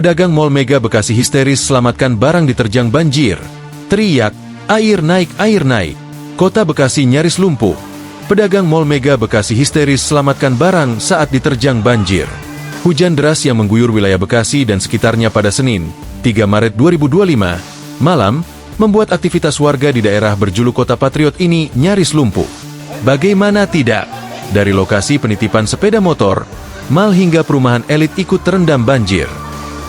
Pedagang Mall Mega Bekasi histeris selamatkan barang diterjang banjir. Teriak, air naik, air naik. Kota Bekasi nyaris lumpuh. Pedagang Mall Mega Bekasi histeris selamatkan barang saat diterjang banjir. Hujan deras yang mengguyur wilayah Bekasi dan sekitarnya pada Senin, 3 Maret 2025, malam, membuat aktivitas warga di daerah berjuluk Kota Patriot ini nyaris lumpuh. Bagaimana tidak? Dari lokasi penitipan sepeda motor, mal hingga perumahan elit ikut terendam banjir.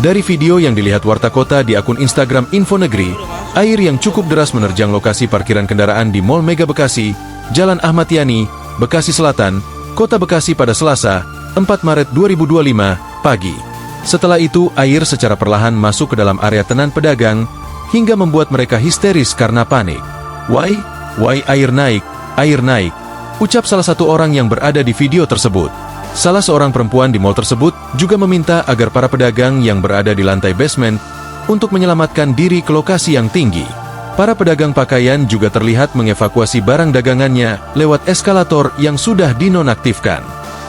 Dari video yang dilihat Warta Kota di akun Instagram Info Negeri, air yang cukup deras menerjang lokasi parkiran kendaraan di Mall Mega Bekasi, Jalan Ahmad Yani, Bekasi Selatan, Kota Bekasi pada Selasa, 4 Maret 2025, pagi. Setelah itu, air secara perlahan masuk ke dalam area tenan pedagang, hingga membuat mereka histeris karena panik. Why, air naik, ucap salah satu orang yang berada di video tersebut. Salah seorang perempuan di mal tersebut juga meminta agar para pedagang yang berada di lantai basement untuk menyelamatkan diri ke lokasi yang tinggi. Para pedagang pakaian juga terlihat mengevakuasi barang dagangannya lewat eskalator yang sudah dinonaktifkan.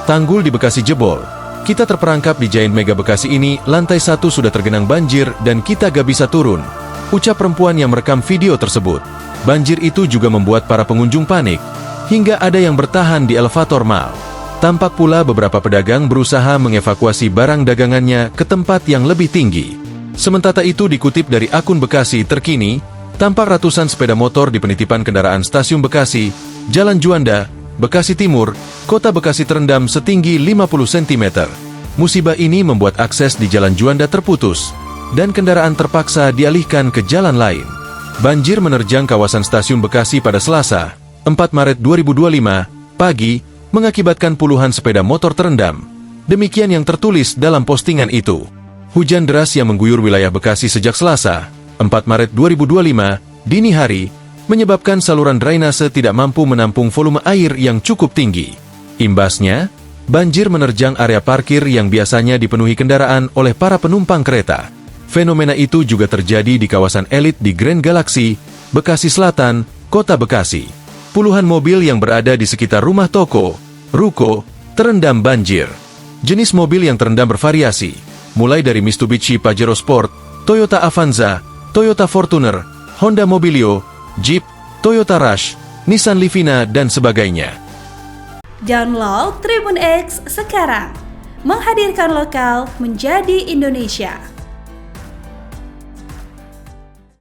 Tanggul di Bekasi jebol. Kita terperangkap di Giant Mega Bekasi ini, lantai 1 sudah tergenang banjir dan kita gak bisa turun, ucap perempuan yang merekam video tersebut. Banjir itu juga membuat para pengunjung panik, hingga ada yang bertahan di elevator mal. Tampak pula beberapa pedagang berusaha mengevakuasi barang dagangannya ke tempat yang lebih tinggi. Sementara itu dikutip dari akun Bekasi Terkini, tampak ratusan sepeda motor di penitipan kendaraan Stasiun Bekasi, Jalan Juanda, Bekasi Timur, Kota Bekasi terendam setinggi 50 cm. Musibah ini membuat akses di Jalan Juanda terputus, dan kendaraan terpaksa dialihkan ke jalan lain. Banjir menerjang kawasan Stasiun Bekasi pada Selasa, 4 Maret 2025, pagi, mengakibatkan puluhan sepeda motor terendam. Demikian yang tertulis dalam postingan itu. Hujan deras yang mengguyur wilayah Bekasi sejak Selasa, 4 Maret 2025, dini hari, menyebabkan saluran drainase tidak mampu menampung volume air yang cukup tinggi. Imbasnya, banjir menerjang area parkir yang biasanya dipenuhi kendaraan oleh para penumpang kereta. Fenomena itu juga terjadi di kawasan elit di Grand Galaxy, Bekasi Selatan, Kota Bekasi. Puluhan mobil yang berada di sekitar rumah toko, ruko, terendam banjir. Jenis mobil yang terendam bervariasi, mulai dari Mitsubishi Pajero Sport, Toyota Avanza, Toyota Fortuner, Honda Mobilio, Jeep, Toyota Rush, Nissan Livina, dan sebagainya. Download Tribun X sekarang, menghadirkan lokal menjadi Indonesia.